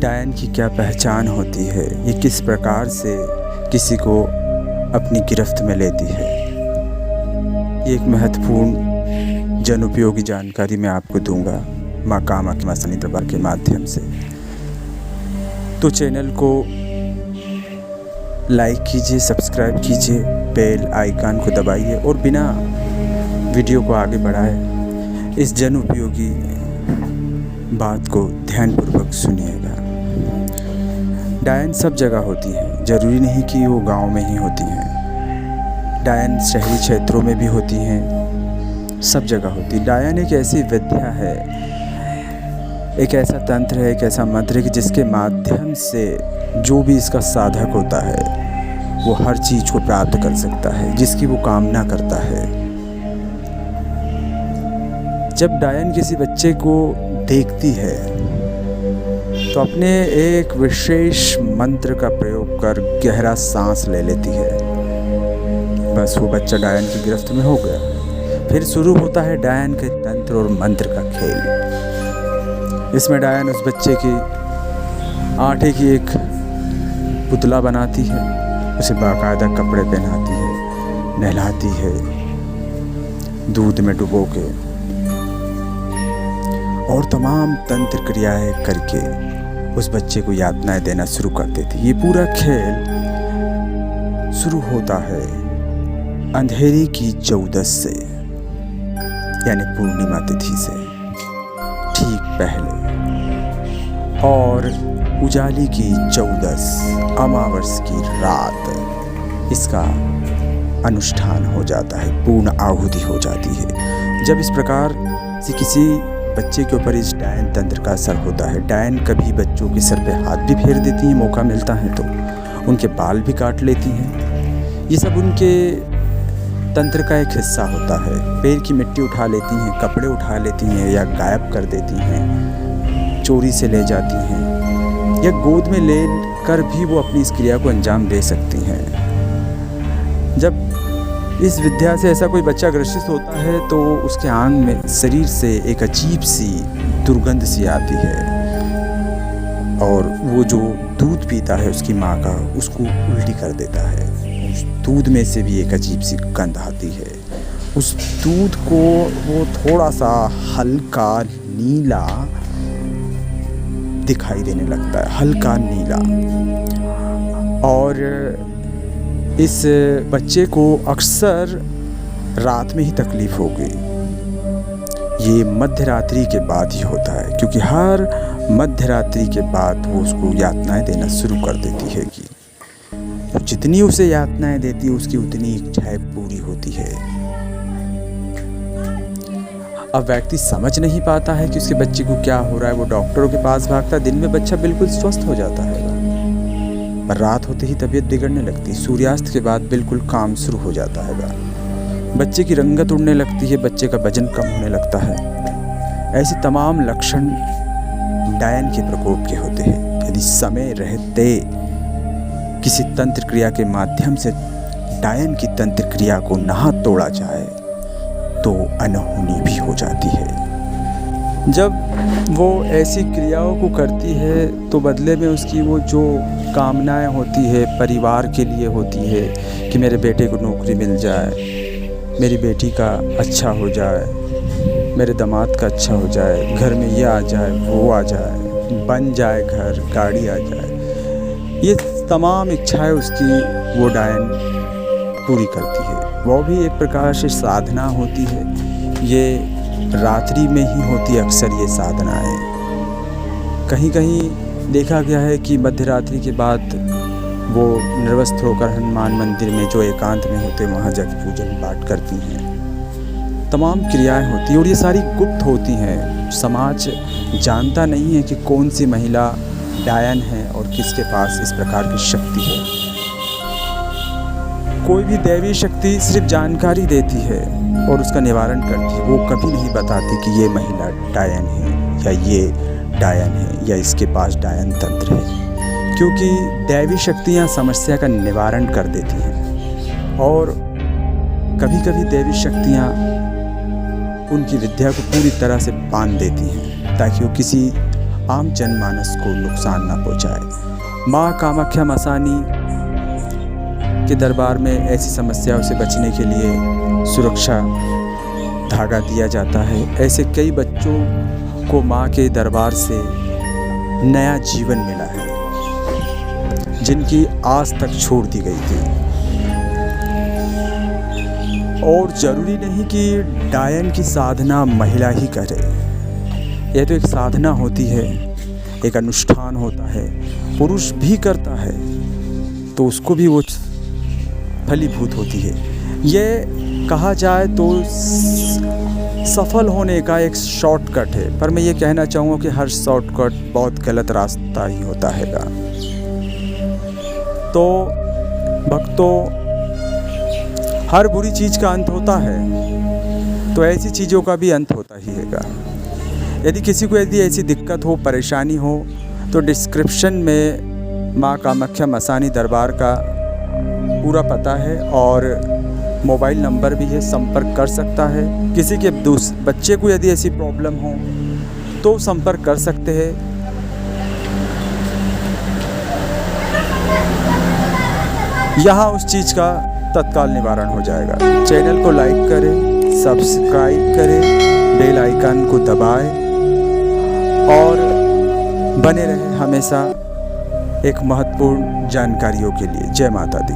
डायन की क्या पहचान होती है, ये किस प्रकार से किसी को अपनी गिरफ्त में लेती है, ये एक महत्वपूर्ण जन उपयोगी जानकारी मैं आपको दूंगा माँ कामाख्या माँ शनि दरबार के माध्यम से। तो चैनल को लाइक कीजिए, सब्सक्राइब कीजिए, बेल आइकन को दबाइए और बिना वीडियो को आगे बढ़ाए इस जन उपयोगी बात को ध्यानपूर्वक सुनिएगा। डायन सब जगह होती हैं, ज़रूरी नहीं कि वो गांव में ही होती हैं। डायन शहरी क्षेत्रों में भी होती हैं, सब जगह होती है। डायन एक ऐसी विद्या है, एक ऐसा तंत्र है, एक ऐसा मंत्र है कि जिसके माध्यम से जो भी इसका साधक होता है वो हर चीज़ को प्राप्त कर सकता है जिसकी वो कामना करता है। जब डायन किसी बच्चे को देखती है तो अपने एक विशेष मंत्र का प्रयोग कर गहरा सांस ले लेती है। बस वो बच्चा डायन की गिरफ्त में हो गया। फिर शुरू होता है डायन के तंत्र और मंत्र का खेल। इसमें डायन उस बच्चे की आटे की एक पुतला बनाती है, उसे बाकायदा कपड़े पहनाती है, नहलाती है दूध में डुबो के और तमाम तंत्र क्रियाएं करके उस बच्चे को यातनाएं देना शुरू कर देती। ये पूरा खेल शुरू होता है अंधेरी की 14 से, यानी पूर्णिमा तिथि से ठीक पहले, और उजाली की 14 अमावस की रात इसका अनुष्ठान हो जाता है, पूर्ण आहुति हो जाती है। जब इस प्रकार से किसी बच्चे के ऊपर इस डायन तंत्र का असर होता है, डायन कभी बच्चों के सर पे हाथ भी फेर देती हैं, मौका मिलता है तो उनके बाल भी काट लेती हैं। ये सब उनके तंत्र का एक हिस्सा होता है। पैर की मिट्टी उठा लेती हैं, कपड़े उठा लेती हैं या गायब कर देती हैं, चोरी से ले जाती हैं या गोद में ले कर भी वो अपनी इस क्रिया को अंजाम दे सकती हैं। जब इस विद्या से ऐसा कोई बच्चा ग्रसित होता है तो उसके आंग में शरीर से एक अजीब सी दुर्गंध सी आती है और वो जो दूध पीता है उसकी माँ का, उसको उल्टी कर देता है। उस दूध में से भी एक अजीब सी गंध आती है। उस दूध को वो थोड़ा सा हल्का नीला दिखाई देने लगता है, हल्का नीला। और इस बच्चे को अक्सर रात में ही तकलीफ़ हो गई। ये मध्य रात्रि के बाद ही होता है, क्योंकि हर मध्य रात्रि के बाद वो उसको यातनाएं देना शुरू कर देती है कि जितनी उसे यातनाएं देती है उसकी उतनी इच्छाएं पूरी होती है। अब व्यक्ति समझ नहीं पाता है कि उसके बच्चे को क्या हो रहा है। वो डॉक्टरों के पास भागता है। दिन में बच्चा बिल्कुल स्वस्थ हो जाता है, पर रात होते ही तबीयत बिगड़ने लगती। सूर्यास्त के बाद बिल्कुल काम शुरू हो जाता है। बच्चे की रंगत उड़ने लगती है, बच्चे का वजन कम होने लगता है। ऐसे तमाम लक्षण डायन के प्रकोप के होते हैं। यदि समय रहते किसी तंत्र क्रिया के माध्यम से डायन की तंत्र क्रिया को ना तोड़ा जाए तो अनहोनी भी हो जाती है। जब वो ऐसी क्रियाओं को करती है तो बदले में उसकी वो जो कामनाएं होती है परिवार के लिए होती है कि मेरे बेटे को नौकरी मिल जाए, मेरी बेटी का अच्छा हो जाए, मेरे दामाद का अच्छा हो जाए, घर में ये आ जाए, वो आ जाए, बन जाए घर, गाड़ी आ जाए, ये तमाम इच्छाएं उसकी वो डायन पूरी करती है। वो भी एक प्रकार से साधना होती है। ये रात्रि में ही होती है अक्सर ये साधनाएं। कहीं कहीं देखा गया है कि मध्य रात्रि के बाद वो निर्वस्त्र होकर हनुमान मंदिर में जो एकांत में होते वहाँ जाकर पूजन पाठ करती हैं। तमाम क्रियाएं होती हैं और ये सारी गुप्त होती हैं। समाज जानता नहीं है कि कौन सी महिला डायन है और किसके पास इस प्रकार की शक्ति है। कोई भी दैवी शक्ति सिर्फ जानकारी देती है और उसका निवारण करती है। वो कभी नहीं बताती कि ये महिला डायन है या ये डायन है या इसके पास डायन तंत्र है, क्योंकि दैवी शक्तियाँ समस्या का निवारण कर देती हैं। और कभी कभी दैवी शक्तियाँ उनकी विद्या को पूरी तरह से बांध देती हैं ताकि वो किसी आम जनमानस को नुकसान न पहुंचाए। माँ कामाख्या मसानी के दरबार में ऐसी समस्याओं से बचने के लिए सुरक्षा धागा दिया जाता है। ऐसे कई बच्चों को माँ के दरबार से नया जीवन मिला है, जिनकी आस तक छोड़ दी गई थी। और ज़रूरी नहीं कि डायन की साधना महिला ही करे, यह तो एक साधना होती है, एक अनुष्ठान होता है, पुरुष भी करता है तो उसको भी वो फलीभूत होती है। ये कहा जाए तो सफल होने का एक शॉर्टकट है, पर मैं ये कहना चाहूँगा कि हर शॉर्टकट बहुत गलत रास्ता ही होता हैगा। तो भक्तों, हर बुरी चीज़ का अंत होता है, तो ऐसी चीज़ों का भी अंत होता ही हैगा। यदि किसी को ऐसी दिक्कत हो, परेशानी हो, तो डिस्क्रिप्शन में माँ कामाख्या मसानी दरबार का पूरा पता है और मोबाइल नंबर भी है, संपर्क कर सकता है। किसी के बच्चे को यदि ऐसी प्रॉब्लम हो तो संपर्क कर सकते हैं। यहाँ उस चीज़ का तत्काल निवारण हो जाएगा। चैनल को लाइक करें, सब्सक्राइब करें, बेल आइकन को दबाएं और बने रहें हमेशा एक महत्वपूर्ण जानकारियों के लिए। जय माता दी।